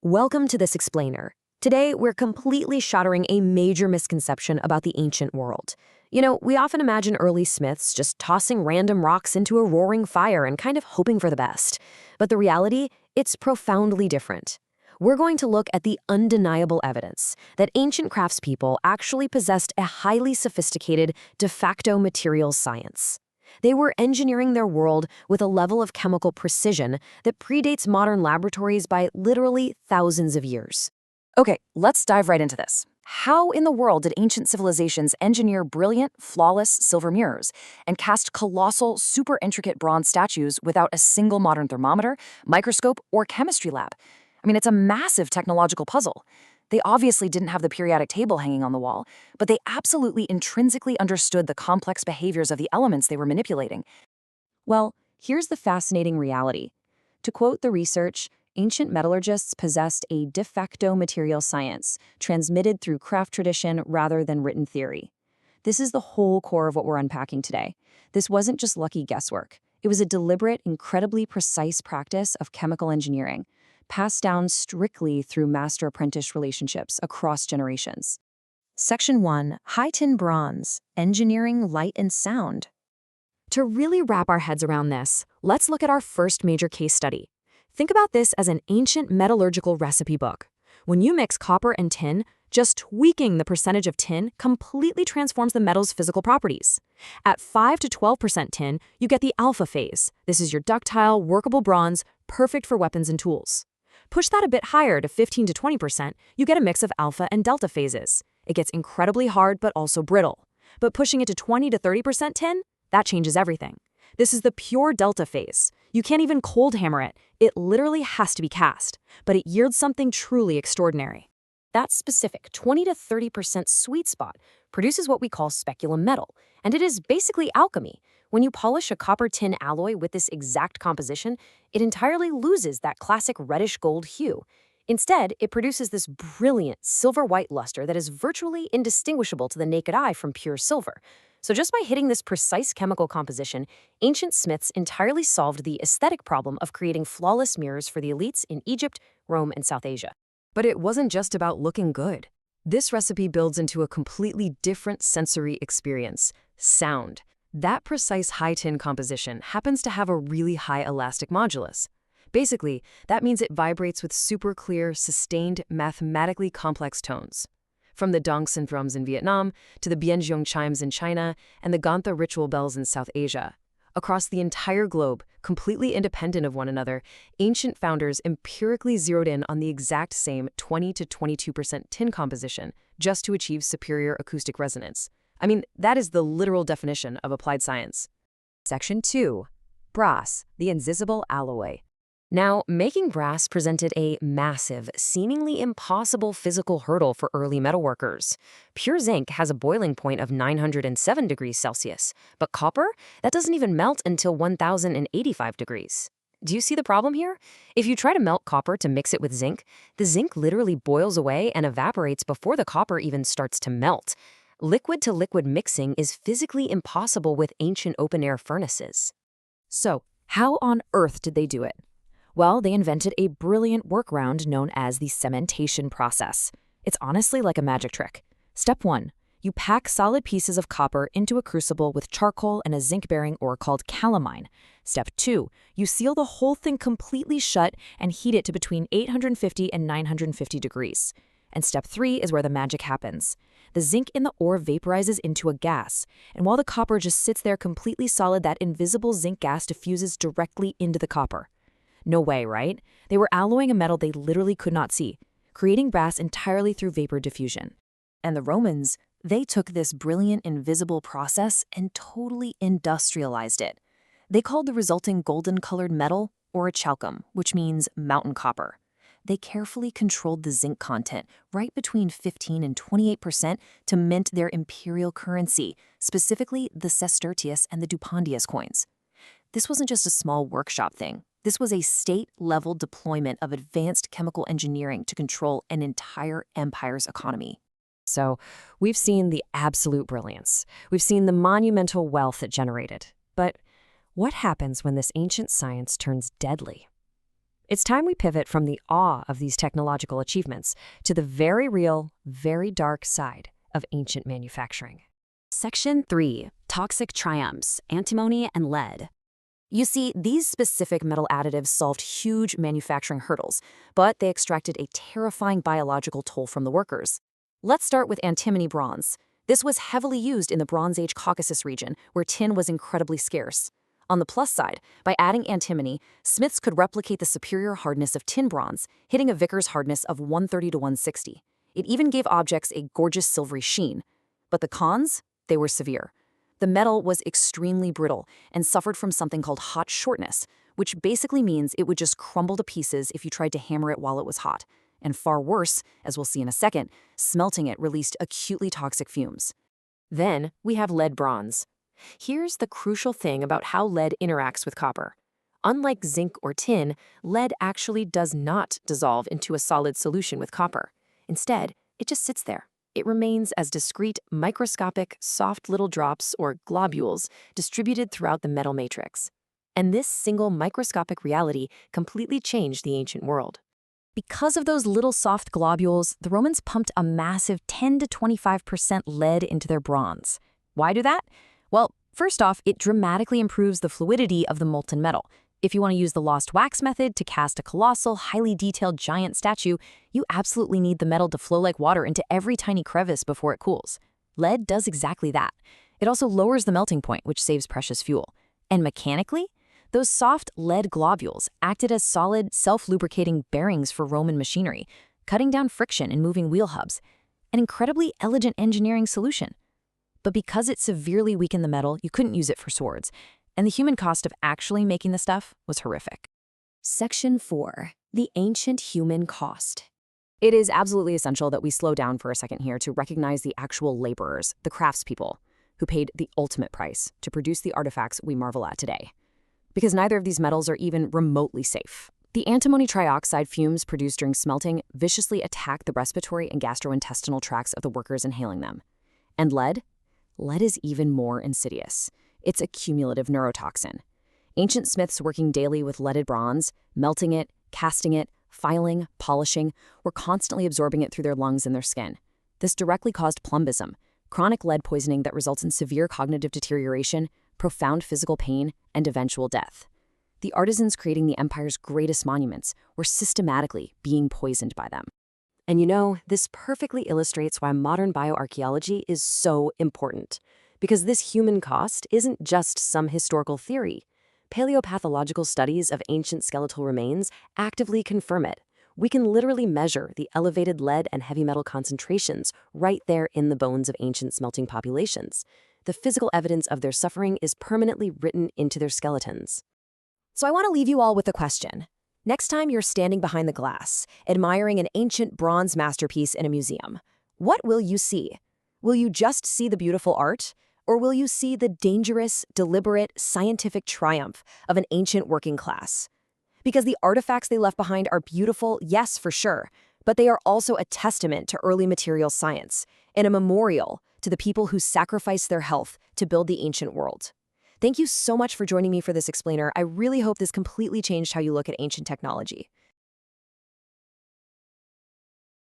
Welcome to this explainer. Today, we're completely shattering a major misconception about the ancient world. We often imagine early smiths just tossing random rocks into a roaring fire and kind of hoping for the best. But the reality, it's profoundly different. We're going to look at the undeniable evidence that ancient craftspeople actually possessed a highly sophisticated de facto materials science. They were engineering their world with a level of chemical precision that predates modern laboratories by literally thousands of years. Okay, let's dive right into this. How in the world did ancient civilizations engineer brilliant, flawless silver mirrors and cast colossal, super intricate bronze statues without a single modern thermometer, microscope, or chemistry lab? It's a massive technological puzzle. They obviously didn't have the periodic table hanging on the wall, but they absolutely intrinsically understood the complex behaviors of the elements they were manipulating. Well, here's the fascinating reality. To quote the research, ancient metallurgists possessed a de facto material science, transmitted through craft tradition rather than written theory. This is the whole core of what we're unpacking today. This wasn't just lucky guesswork. It was a deliberate, incredibly precise practice of chemical engineering, passed down strictly through master-apprentice relationships across generations. Section 1. High tin bronze, engineering light and sound. To really wrap our heads around this, let's look at our first major case study. Think about this as an ancient metallurgical recipe book. When you mix copper and tin, just tweaking the percentage of tin completely transforms the metal's physical properties. At 5 to 12% tin, you get the alpha phase. This is your ductile, workable bronze, perfect for weapons and tools. Push that a bit higher to 15 to 20%, you get a mix of alpha and delta phases. It gets incredibly hard but also brittle. But pushing it to 20 to 30% tin, that changes everything. This is the pure delta phase. You can't even cold hammer it. It literally has to be cast, but it yields something truly extraordinary. That specific 20 to 30% sweet spot produces what we call speculum metal, and it is basically alchemy. When you polish a copper-tin alloy with this exact composition, it entirely loses that classic reddish-gold hue. Instead, it produces this brilliant silver-white luster that is virtually indistinguishable to the naked eye from pure silver. So just by hitting this precise chemical composition, ancient smiths entirely solved the aesthetic problem of creating flawless mirrors for the elites in Egypt, Rome, and South Asia. But it wasn't just about looking good. This recipe builds into a completely different sensory experience: sound. That precise high tin composition happens to have a really high elastic modulus. Basically, that means it vibrates with super clear, sustained, mathematically complex tones. From the dongs and drums in Vietnam to the bianzhong chimes in China and the gantha ritual bells in South Asia. Across the entire globe, completely independent of one another, ancient founders empirically zeroed in on the exact same 20 to 22% tin composition just to achieve superior acoustic resonance. That is the literal definition of applied science. Section 2. Brass, the invisible alloy. Now, making brass presented a massive, seemingly impossible physical hurdle for early metalworkers. Pure zinc has a boiling point of 907 degrees Celsius, but copper, that doesn't even melt until 1085 degrees. Do you see the problem here? If you try to melt copper to mix it with zinc, the zinc literally boils away and evaporates before the copper even starts to melt. Liquid-to-liquid mixing is physically impossible with ancient open-air furnaces. So, how on earth did they do it? Well, they invented a brilliant workaround known as the cementation process. It's honestly like a magic trick. Step 1. You pack solid pieces of copper into a crucible with charcoal and a zinc-bearing ore called calamine. Step 2. You seal the whole thing completely shut and heat it to between 850 and 950 degrees. And step 3 is where the magic happens. The zinc in the ore vaporizes into a gas, and while the copper just sits there completely solid, that invisible zinc gas diffuses directly into the copper. No way, right? They were alloying a metal they literally could not see, creating brass entirely through vapor diffusion. And the Romans, they took this brilliant invisible process and totally industrialized it. They called the resulting golden-colored metal orichalcum, which means mountain copper. They carefully controlled the zinc content, right between 15 and 28%, to mint their imperial currency, specifically the sestertius and the dupondius coins. This wasn't just a small workshop thing. This was a state-level deployment of advanced chemical engineering to control an entire empire's economy. So, we've seen the absolute brilliance. We've seen the monumental wealth it generated. But what happens when this ancient science turns deadly? It's time we pivot from the awe of these technological achievements to the very real, very dark side of ancient manufacturing. Section 3. Toxic triumphs, antimony and lead. You see, these specific metal additives solved huge manufacturing hurdles, but they extracted a terrifying biological toll from the workers. Let's start with antimony bronze. This was heavily used in the Bronze Age Caucasus region, where tin was incredibly scarce. On the plus side, by adding antimony, smiths could replicate the superior hardness of tin bronze, hitting a Vickers hardness of 130 to 160. It even gave objects a gorgeous silvery sheen. But the cons? They were severe. The metal was extremely brittle and suffered from something called hot shortness, which basically means it would just crumble to pieces if you tried to hammer it while it was hot. And far worse, as we'll see in a second, smelting it released acutely toxic fumes. Then we have lead bronze. Here's the crucial thing about how lead interacts with copper. Unlike zinc or tin, lead actually does not dissolve into a solid solution with copper. Instead, it just sits there. It remains as discrete, microscopic, soft little drops or globules distributed throughout the metal matrix. And this single microscopic reality completely changed the ancient world. Because of those little soft globules, the Romans pumped a massive 10 to 25% lead into their bronze. Why do that? Well, first off, it dramatically improves the fluidity of the molten metal. If you want to use the lost wax method to cast a colossal, highly detailed giant statue, you absolutely need the metal to flow like water into every tiny crevice before it cools. Lead does exactly that. It also lowers the melting point, which saves precious fuel. And mechanically, those soft lead globules acted as solid, self-lubricating bearings for Roman machinery, cutting down friction and moving wheel hubs. An incredibly elegant engineering solution. But because it severely weakened the metal, you couldn't use it for swords, and the human cost of actually making the stuff was horrific. Section 4. The ancient human cost. It is absolutely essential that we slow down for a second here to recognize the actual laborers, the craftspeople, who paid the ultimate price to produce the artifacts we marvel at today. Because neither of these metals are even remotely safe. The antimony trioxide fumes produced during smelting viciously attack the respiratory and gastrointestinal tracts of the workers inhaling them. And lead? Lead is even more insidious. It's a cumulative neurotoxin. Ancient smiths working daily with leaded bronze, melting it, casting it, filing, polishing, were constantly absorbing it through their lungs and their skin. This directly caused plumbism, chronic lead poisoning that results in severe cognitive deterioration, profound physical pain, and eventual death. The artisans creating the empire's greatest monuments were systematically being poisoned by them. And you know, this perfectly illustrates why modern bioarchaeology is so important. Because this human cost isn't just some historical theory. Paleopathological studies of ancient skeletal remains actively confirm it. We can literally measure the elevated lead and heavy metal concentrations right there in the bones of ancient smelting populations. The physical evidence of their suffering is permanently written into their skeletons. So I want to leave you all with a question. Next time you're standing behind the glass, admiring an ancient bronze masterpiece in a museum, what will you see? Will you just see the beautiful art? Or will you see the dangerous, deliberate, scientific triumph of an ancient working class? Because the artifacts they left behind are beautiful, yes, for sure, but they are also a testament to early material science and a memorial to the people who sacrificed their health to build the ancient world. Thank you so much for joining me for this explainer. I really hope this completely changed how you look at ancient technology.